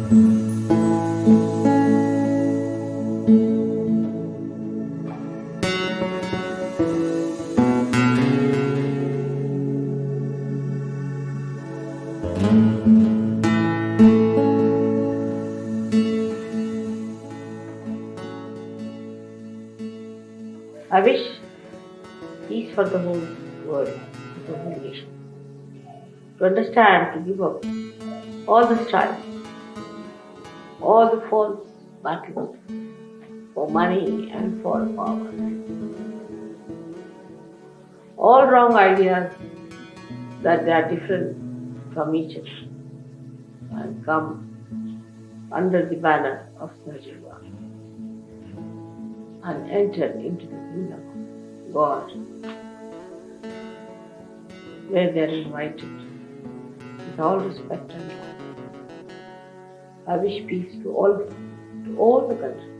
I wish peace for the whole world, the whole nation, to understand, to give up all the strife, all the false battles for money and for power, all wrong ideas that they are different from each other, and come under the banner of Sahaja Yoga and enter into the kingdom of God, where they are invited with all respect and love. I wish peace to all the countries,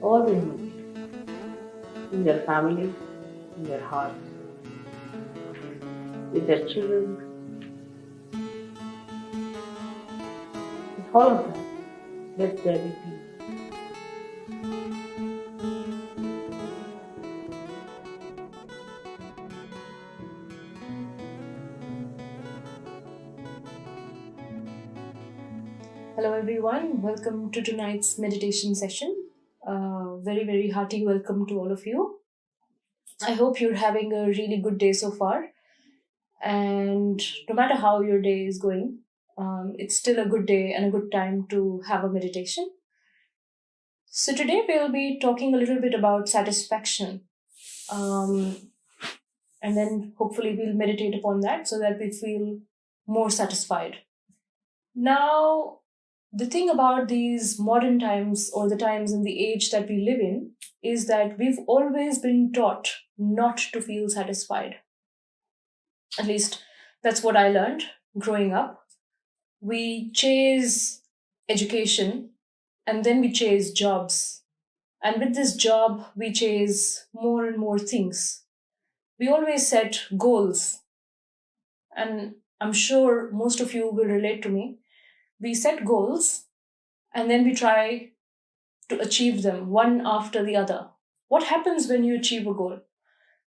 all the human beings, in their families, in their hearts, with their children, with all of them. Let there be peace. Hello everyone, welcome to tonight's meditation session. Very, very hearty welcome to all of you. I hope you're having a really good day so far. And no matter how your day is going, it's still a good day and a good time to have a meditation. So today we'll be talking a little bit about satisfaction. And then hopefully we'll meditate upon that so that we feel more satisfied. Now, the thing about these modern times or the times in the age that we live in is that we've always been taught not to feel satisfied. At least that's what I learned growing up. We chase education and then we chase jobs. And with this job, we chase more and more things. We always set goals. And I'm sure most of you will relate to me. We set goals and then we try to achieve them one after the other. What happens when you achieve a goal?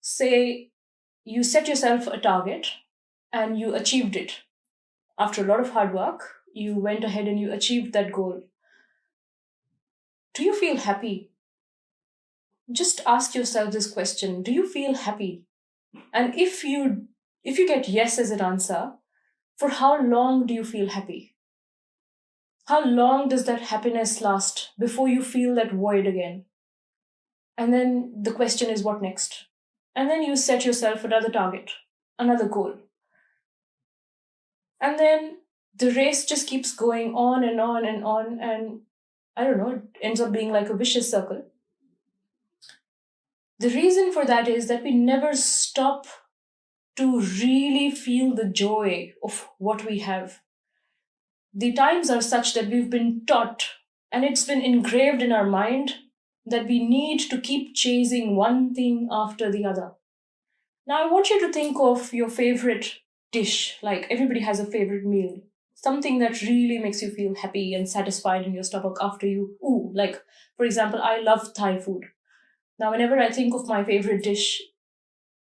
Say you set yourself a target and you achieved it. After a lot of hard work, you went ahead and you achieved that goal. Do you feel happy? Just ask yourself this question. Do you feel happy? And if you get yes as an answer, for how long do you feel happy? How long does that happiness last before you feel that void again? And then the question is, what next? And then you set yourself another target, another goal. And then the race just keeps going on and on and on. And I don't know, it ends up being like a vicious circle. The reason for that is that we never stop to really feel the joy of what we have. The times are such that we've been taught and it's been engraved in our mind that we need to keep chasing one thing after the other. Now, I want you to think of your favorite dish, like everybody has a favorite meal, something that really makes you feel happy and satisfied in your stomach after you, like, for example, I love Thai food. Now, whenever I think of my favorite dish,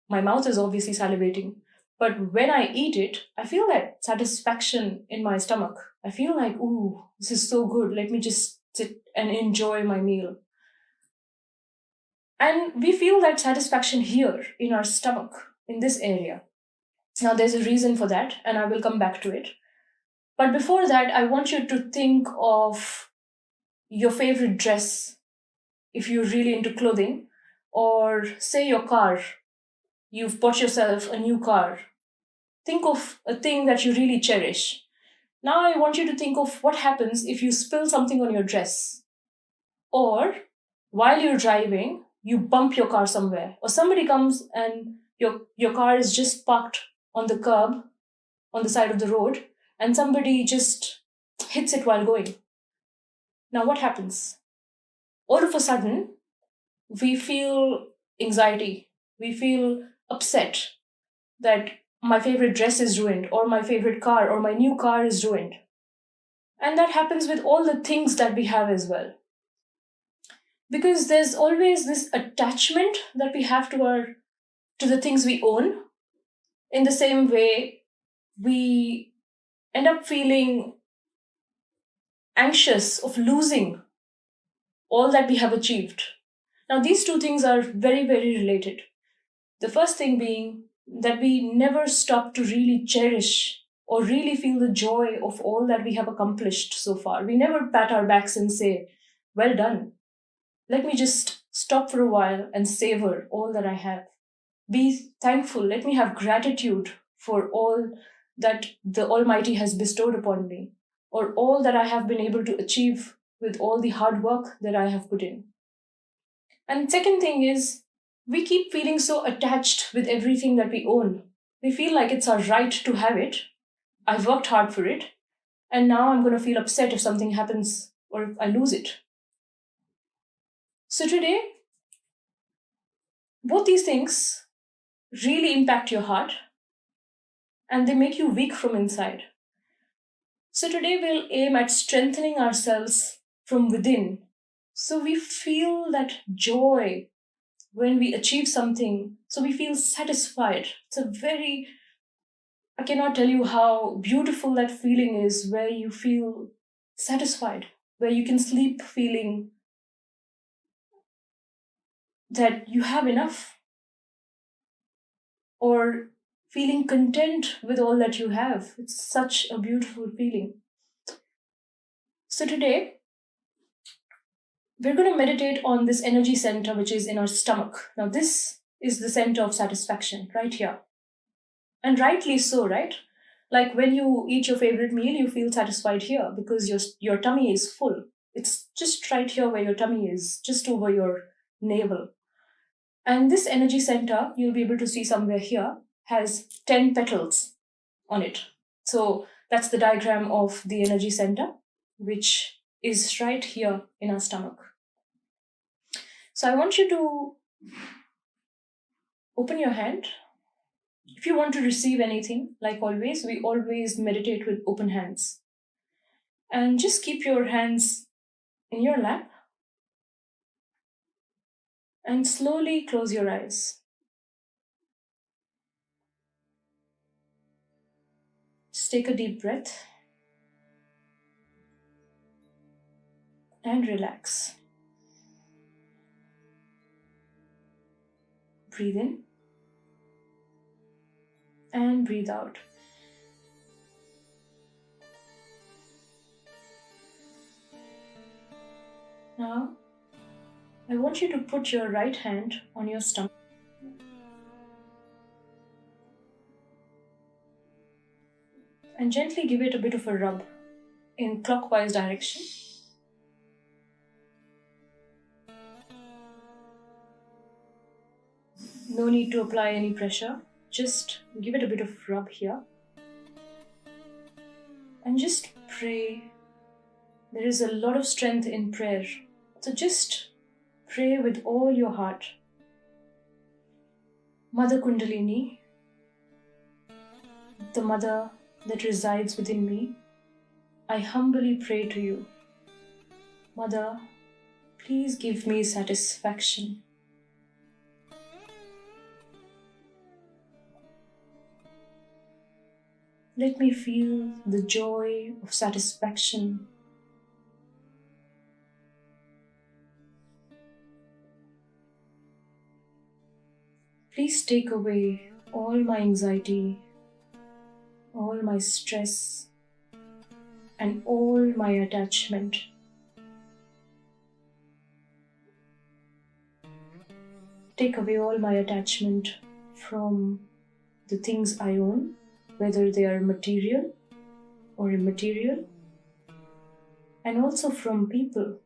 my mouth is obviously salivating. But when I eat it, I feel that satisfaction in my stomach. I feel like, this is so good. Let me just sit and enjoy my meal. And we feel that satisfaction here in our stomach, in this area. Now, there's a reason for that, and I will come back to it. But before that, I want you to think of your favorite dress, if you're really into clothing, or say your car. You've bought yourself a new car. Think of a thing that you really cherish. Now I want you to think of what happens if you spill something on your dress. Or while you're driving, you bump your car somewhere. Or somebody comes and your car is just parked on the curb, on the side of the road, and somebody just hits it while going. Now what happens? All of a sudden, we feel anxiety. We feel upset that my favorite dress is ruined, or my favorite car, or my new car is ruined. And that happens with all the things that we have as well. Because there's always this attachment that we have to the things we own. In the same way, we end up feeling anxious of losing all that we have achieved. Now, these two things are very, very related. The first thing being that we never stop to really cherish or really feel the joy of all that we have accomplished so far. We never pat our backs and say, well done. Let me just stop for a while and savor all that I have. Be thankful. Let me have gratitude for all that the Almighty has bestowed upon me, or all that I have been able to achieve with all the hard work that I have put in. And second thing is, we keep feeling so attached with everything that we own. We feel like it's our right to have it. I've worked hard for it, and now I'm going to feel upset if something happens or if I lose it. So today, both these things really impact your heart and they make you weak from inside. So today we'll aim at strengthening ourselves from within. So we feel that joy when we achieve something. So we feel satisfied. I cannot tell you how beautiful that feeling is where you feel satisfied, where you can sleep feeling that you have enough, or feeling content with all that you have. It's such a beautiful feeling. So today, we're going to meditate on this energy center which is in our stomach. Now, this is the center of satisfaction right here. And rightly so, right? Like when you eat your favorite meal, you feel satisfied here because your tummy is full. It's just right here where your tummy is, just over your navel. And this energy center, you'll be able to see somewhere here, has 10 petals on it. So that's the diagram of the energy center, which is right here in our stomach. So I want you to open your hand. If you want to receive anything, like always, we always meditate with open hands. And just keep your hands in your lap and slowly close your eyes. Just take a deep breath and relax. Breathe in and breathe out. Now, I want you to put your right hand on your stomach and gently give it a bit of a rub in clockwise direction. No need to apply any pressure. Just give it a bit of rub here. And just pray. There is a lot of strength in prayer. So just pray with all your heart. Mother Kundalini, the mother that resides within me, I humbly pray to you. Mother, please give me satisfaction. Let me feel the joy of satisfaction. Please take away all my anxiety, all my stress, and all my attachment. Take away all my attachment from the things I own, whether they are material or immaterial, and also from people.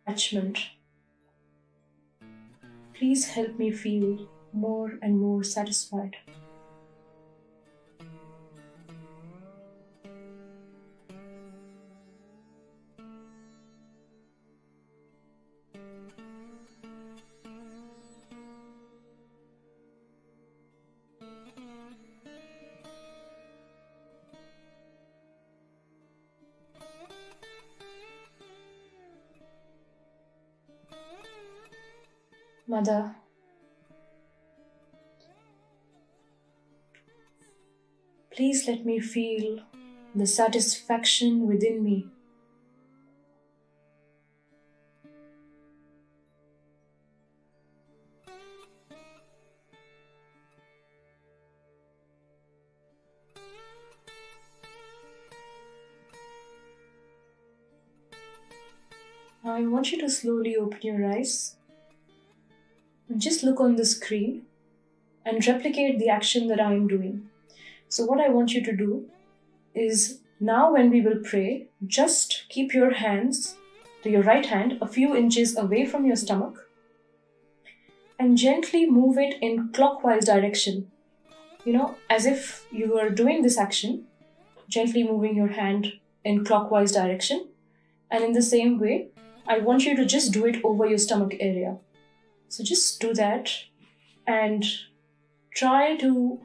Attachment. Please help me feel more and more satisfied. Mother, please let me feel the satisfaction within me. Now I want you to slowly open your eyes and just look on the screen and replicate the action that I am doing. So, what I want you to do is now when we will pray, just keep your hands to your right hand a few inches away from your stomach and gently move it in clockwise direction. As if you were doing this action, gently moving your hand in clockwise direction. And in the same way, I want you to just do it over your stomach area. So just do that and try to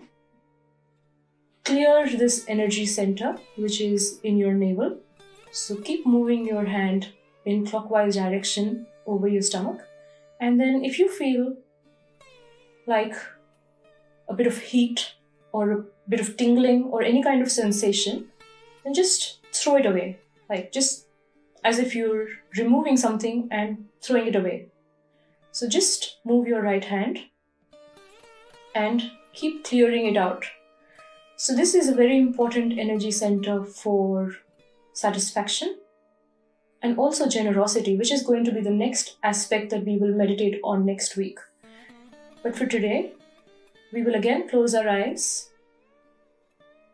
clear this energy center which is in your navel. So keep moving your hand in clockwise direction over your stomach. And then if you feel like a bit of heat or a bit of tingling or any kind of sensation, then just throw it away. Like just as if you're removing something and throwing it away. So just move your right hand and keep clearing it out. So this is a very important energy center for satisfaction and also generosity, which is going to be the next aspect that we will meditate on next week. But for today, we will again close our eyes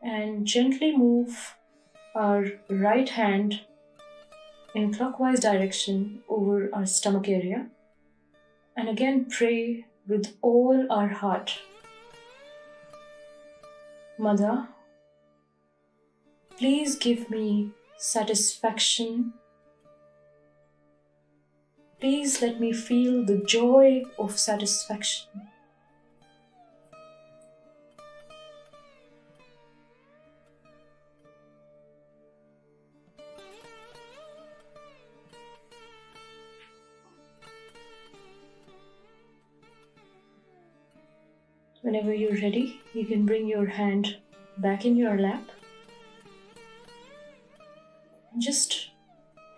and gently move our right hand in clockwise direction over our stomach area. And again pray with all our heart. Mother, please give me satisfaction. Please let me feel the joy of satisfaction. Whenever you're ready, you can bring your hand back in your lap. Just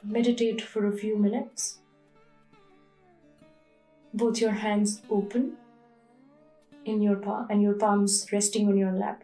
meditate for a few minutes. Both your hands open in your palm and your palms resting on your lap.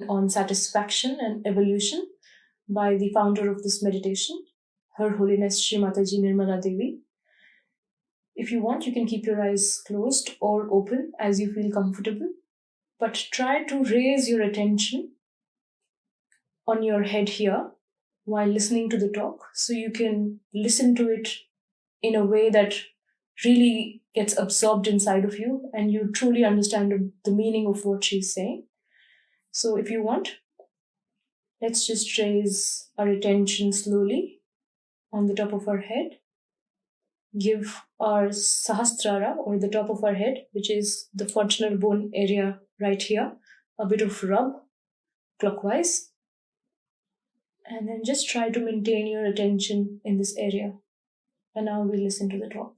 on satisfaction and evolution by the founder of this meditation, Her Holiness Shri Mataji Nirmala Devi. If you want, you can keep your eyes closed or open as you feel comfortable, but try to raise your attention on your head here while listening to the talk, so you can listen to it in a way that really gets absorbed inside of you and you truly understand the meaning of what she's saying. So if you want, let's just raise our attention slowly on the top of our head. Give our Sahasrara, or the top of our head, which is the fortunate bone area right here, a bit of rub clockwise. And then just try to maintain your attention in this area. And now we'll listen to the talk.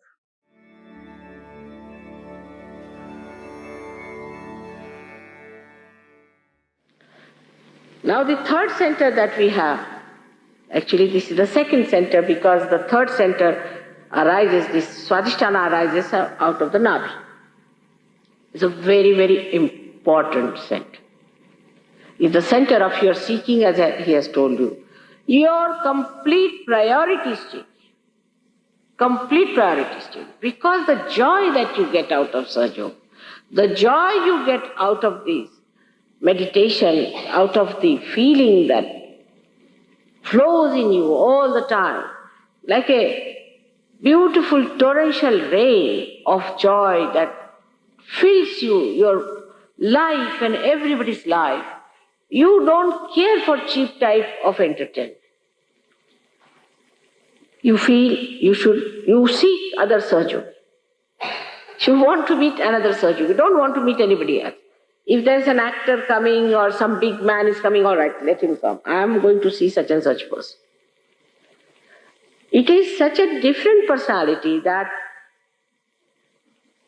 Now the third center that we have, actually this is the second center because the third center arises, this Swadhisthana arises out of the Nabhi. It's a very, very important center. It's the center of your seeking, as he has told you. Your complete priorities change. Complete priorities change. Because the joy that you get out of Sahaja Yoga, the joy you get out of this meditation, out of the feeling that flows in you all the time, like a beautiful torrential rain of joy that fills you, your life and everybody's life. You don't care for cheap type of entertainment. You feel you seek other Sahaja Yoga. You want to meet another Sahaja Yoga. You don't want to meet anybody else. If there is an actor coming or some big man is coming, all right, let him come. I am going to see such and such person. It is such a different personality that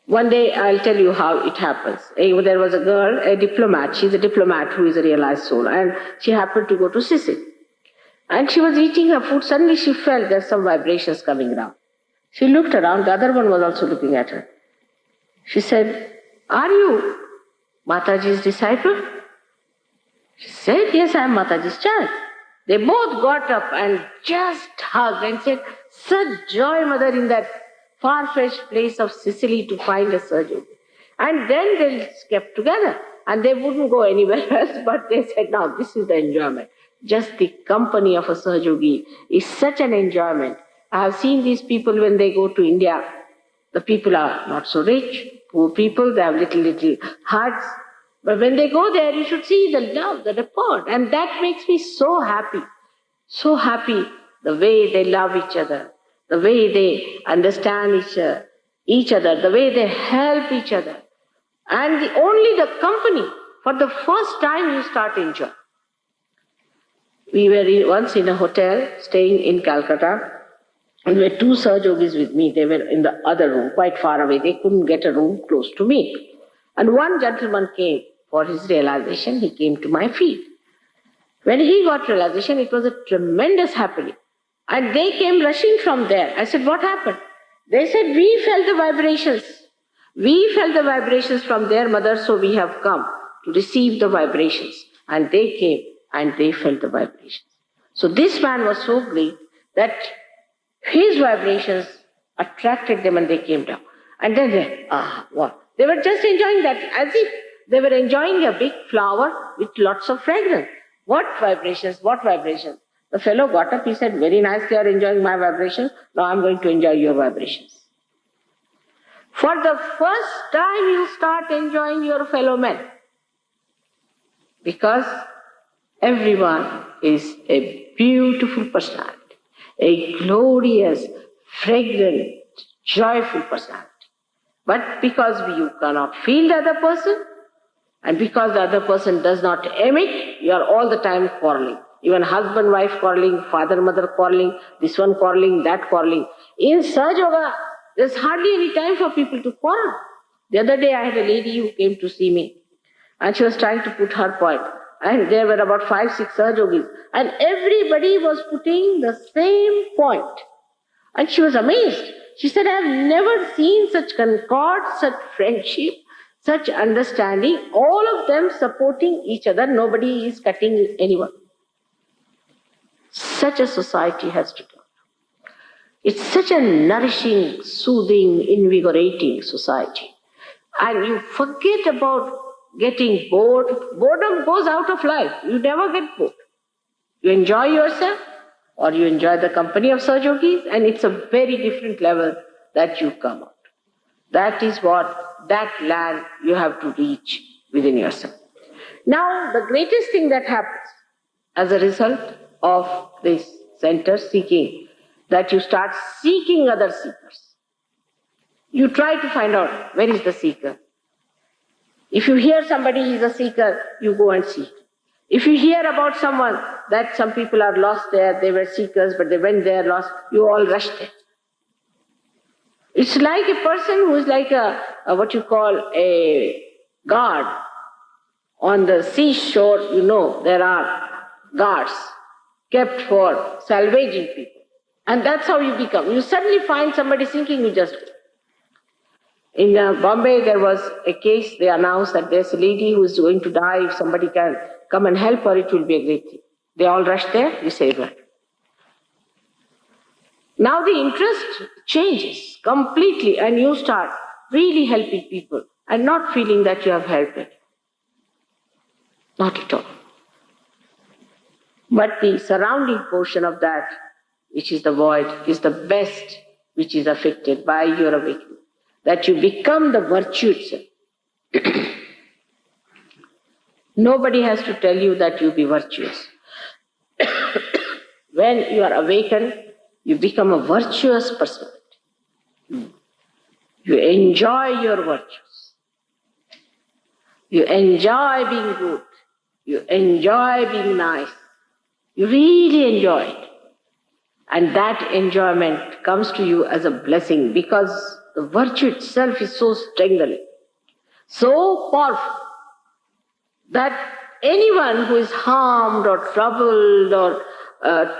one day I'll tell you how it happens. There was a girl, a diplomat. She's a diplomat who is a realized soul, and she happened to go to Sicily. And she was eating her food. Suddenly she felt there's some vibrations coming around. She looked around. The other one was also looking at her. She said, "Are you Mataji's disciple?" She said, "Yes, I am Mataji's child." They both got up and just hugged and said, "Such joy, Mother, in that far-fetched place of Sicily to find a Sahaja Yogi." And then they kept together and they wouldn't go anywhere else, but they said, "Now this is the enjoyment." Just the company of a Sahaja Yogi is such an enjoyment. I have seen these people when they go to India. The people are not so rich, poor people, they have little huts. But when they go there, you should see the love, the rapport. And that makes me so happy. So happy, the way they love each other, the way they understand each other, the way they help each other. And only the company, for the first time you start enjoying. We were once in a hotel, staying in Calcutta, and there were two Sahaja Yogis with me. They were in the other room, quite far away. They couldn't get a room close to me. And one gentleman came for his realization. He came to my feet. When he got realization, it was a tremendous happening. And they came rushing from there. I said, "What happened?" They said, "We felt the vibrations. We felt the vibrations from their mother, so we have come to receive the vibrations." And they came and they felt the vibrations. So this man was so great that his vibrations attracted them and they came down. And then what? They were just enjoying that as if they were enjoying a big flower with lots of fragrance. What vibrations, what vibrations? The fellow got up, he said, "Very nice, they are enjoying my vibrations. Now I'm going to enjoy your vibrations." For the first time you start enjoying your fellow men. Because everyone is a beautiful personality. A glorious, fragrant, joyful personality. But because you cannot feel the other person, and because the other person does not emit, you are all the time quarreling. Even husband, wife quarreling, father, mother quarreling, this one quarreling, that quarreling. In Sahaja Yoga, there's hardly any time for people to quarrel. The other day I had a lady who came to see me, and she was trying to put her point. And there were about 5-6 Sahaja Yogis, and everybody was putting the same point. And she was amazed. She said, "I have never seen such concord, such friendship, such understanding, all of them supporting each other, nobody is cutting anyone. Such a society has to do. It's such a nourishing, soothing, invigorating society. And you forget about getting bored. Boredom goes out of life. You never get bored. You enjoy yourself or you enjoy the company of Sahajogis, and it's a very different level that you come out. That is that land you have to reach within yourself. Now, the greatest thing that happens as a result of this center seeking, that you start seeking other seekers. You try to find out where is the seeker. If you hear somebody is a seeker, you go and seek. If you hear about someone that some people are lost there, they were seekers but they went there lost, you all rush there. It's like a person who is like what you call a guard. On the seashore, there are guards kept for salvaging people. And that's how you become. You suddenly find somebody sinking, you just go. In Bombay, there was a case, they announced that there's a lady who is going to die. If somebody can come and help her, it will be a great thing. They all rush there, you save her. Now the interest changes completely and you start really helping people and not feeling that you have helped it. Not at all. But the surrounding portion of that, which is the void, is the best which is affected by your awakening. That you become the virtue itself. Nobody has to tell you that you be virtuous. When you are awakened, you become a virtuous personality. You enjoy your virtues. You enjoy being good. You enjoy being nice. You really enjoy it. And that enjoyment comes to you as a blessing because the virtue itself is so strengthening, so powerful, that anyone who is harmed or troubled or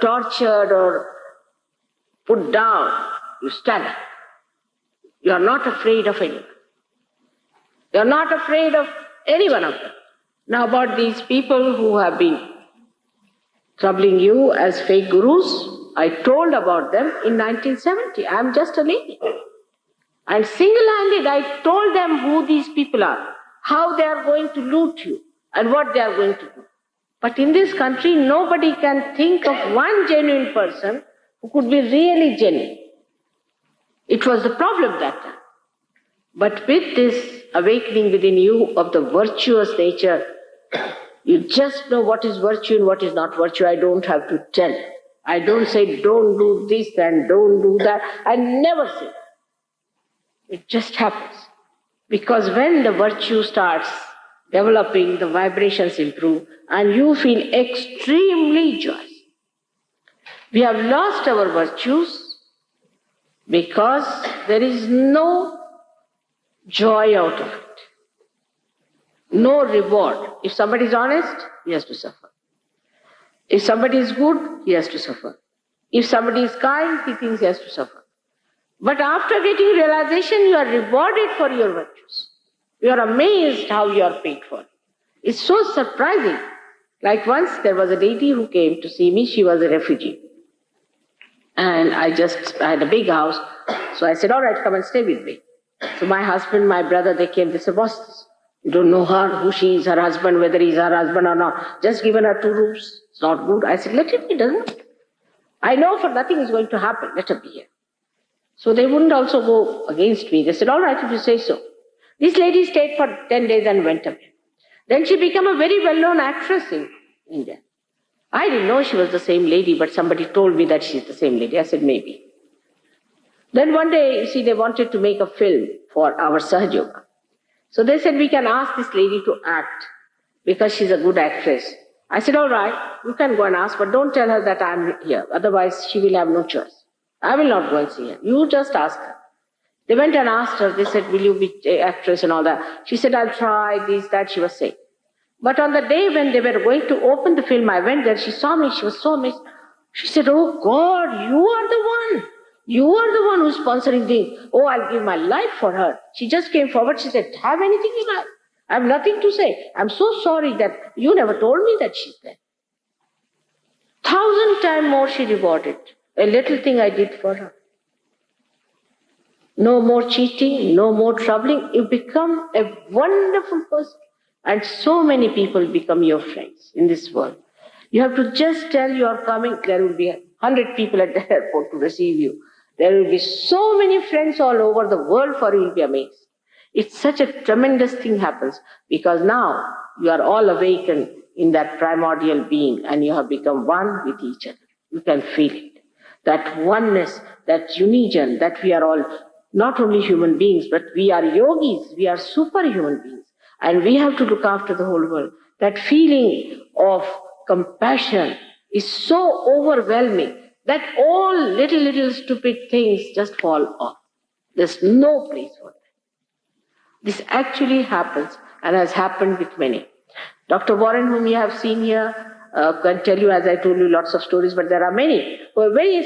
tortured or put down, you stand up. You are not afraid of anyone. You are not afraid of any one of them. Now about these people who have been troubling you as fake gurus, I told about them in 1970. I am just a lady. And single-handed I told them who these people are, how they are going to loot you and what they are going to do. But in this country, nobody can think of one genuine person who could be really genuine. It was the problem that time. But with this awakening within you of the virtuous nature, you just know what is virtue and what is not virtue. I don't have to tell. I don't say don't do this and don't do that. I never say. It just happens. Because when the virtue starts developing, the vibrations improve and you feel extremely joyous. We have lost our virtues because there is no joy out of it. No reward. If somebody is honest, he has to suffer. If somebody is good, he has to suffer. If somebody is kind, he thinks he has to suffer. But after getting realization, you are rewarded for your virtues. You are amazed how you are paid for. It's so surprising. Like once there was a lady who came to see me, she was a refugee. And I had a big house, so I said, all right, come and stay with me. So my husband, my brother, they came, they said, boss, you don't know her, who she is, her husband, whether he's her husband or not. Just given her 2 rooms, it's not good. I said, let it be, doesn't it? I know for nothing is going to happen, let her be here. So they wouldn't also go against me. They said, all right, if you say so. This lady stayed for 10 days and went away. Then she became a very well-known actress in India. I didn't know she was the same lady, but somebody told me that she's the same lady. I said, maybe. Then one day, you see, they wanted to make a film for our Sahaja Yoga. So they said, we can ask this lady to act because she's a good actress. I said, all right, you can go and ask, but don't tell her that I'm here. Otherwise, she will have no choice. I will not go and see her. You just ask her. They went and asked her. They said, will you be an actress and all that? She said, I'll try this, that, she was saying. But on the day when they were going to open the film, I went there. She saw me. She was so amazed. She said, oh God, you are the one You are the one who's sponsoring things. Oh, I'll give my life for her. She just came forward. She said, have anything you like. I have nothing to say. I'm so sorry that you never told me that she's there. 1,000 times more she rewarded. A little thing I did for her. No more cheating, no more troubling. You become a wonderful person. And so many people become your friends in this world. You have to just tell you are coming. There will be 100 people at the airport to receive you. There will be so many friends all over the world for you. Will be amazed. It's such a tremendous thing happens because now you are all awakened in that primordial being and you have become one with each other. You can feel it. That oneness, that unison, that we are all not only human beings, but we are yogis, we are superhuman beings, and we have to look after the whole world. That feeling of compassion is so overwhelming that all little stupid things just fall off. There's no place for that. This actually happens and has happened with many. Dr. Warren, whom you have seen here, can tell you, as I told you, lots of stories, but there are many.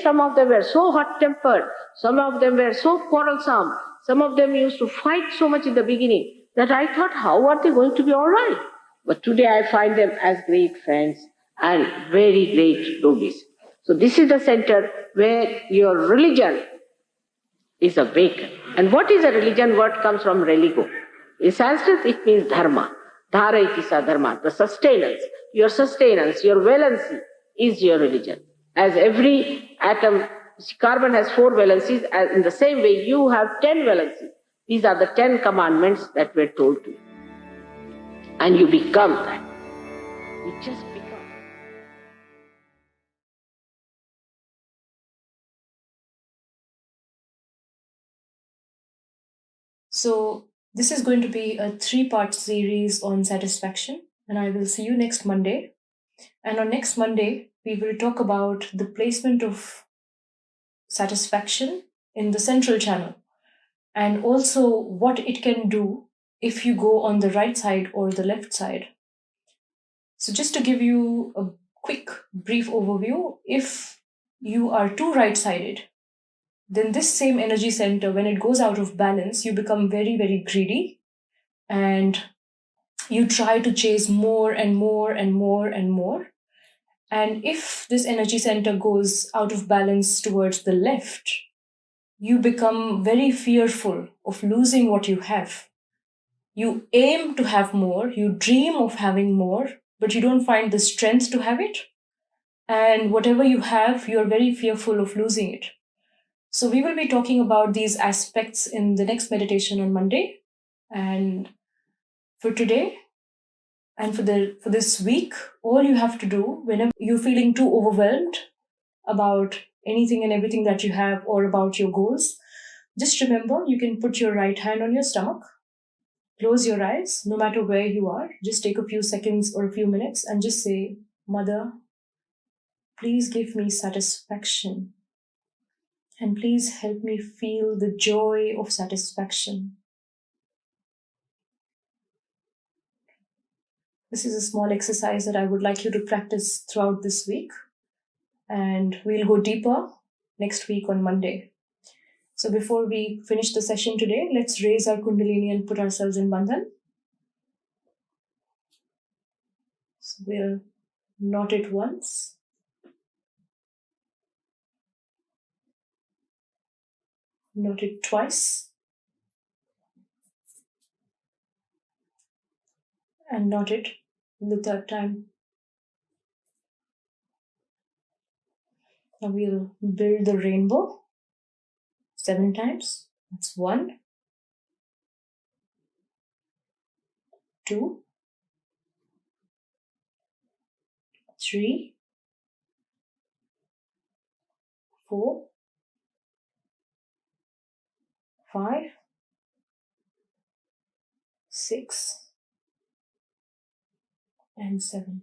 Some of them were so hot-tempered, some of them were so quarrelsome, some of them used to fight so much in the beginning that I thought, how are they going to be all right? But today I find them as great friends and very great yogis. So this is the center where your religion is awakened. And what is a religion? Word comes from religo. In Sanskrit, it means dharma. Dhara iti sa dharma. The sustenance, your valency is your religion. As every atom, carbon has 4 valencies, as in the same way you have 10 valencies. These are the 10 commandments that were told to you. And you become that. You just become. So, this is going to be a 3-part series on satisfaction, and I will see you next Monday. And on next Monday, we will talk about the placement of satisfaction in the central channel and also what it can do if you go on the right side or the left side. So, just to give you a quick, brief overview, if you are too right sided, then this same energy center, when it goes out of balance, you become very, very greedy and you try to chase more and more and more and more. And if this energy center goes out of balance towards the left, you become very fearful of losing what you have. You aim to have more, you dream of having more, but you don't find the strength to have it. And whatever you have, you're very fearful of losing it. So we will be talking about these aspects in the next meditation on Monday. And for today and for this week, all you have to do whenever you're feeling too overwhelmed about anything and everything that you have or about your goals, just remember you can put your right hand on your stomach, close your eyes, no matter where you are. Just take a few seconds or a few minutes and just say, Mother, please give me satisfaction. And please help me feel the joy of satisfaction. This is a small exercise that I would like you to practice throughout this week. And we'll go deeper next week on Monday. So before we finish the session today, let's raise our Kundalini and put ourselves in Bandhan. So we'll knot it once. Knot it twice. And knot it the third time. Now we'll build the rainbow 7 times. That's 1, 2, 3, 4, 5, 6, and 7.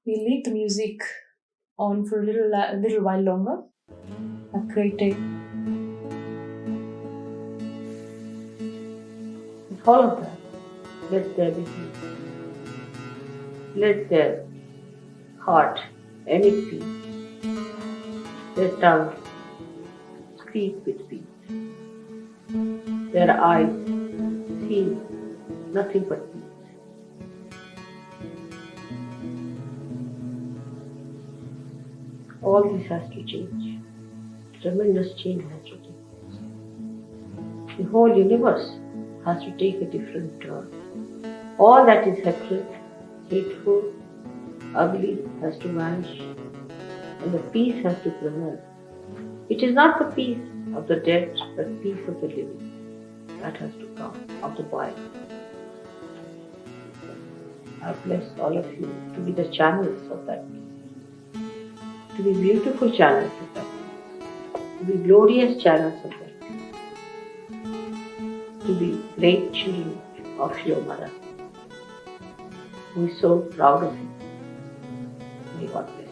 We'll leave the music on for a little while longer. Have a great day. All of that, let there be peace. Let their heart emit peace. Their tongue speak with peace. Their eyes see nothing but peace. All this has to change. Tremendous change has to take place. The whole universe has to take a different turn. All that is hateful, ugly has to vanish, and the peace has to prevail. It is not the peace of the dead, but peace of the living that has to come, of the body. I bless all of you to be the channels of that peace, to be beautiful channels of that peace, to be glorious channels of that peace, to be great children of your mother, who is so proud of you. May God bless you.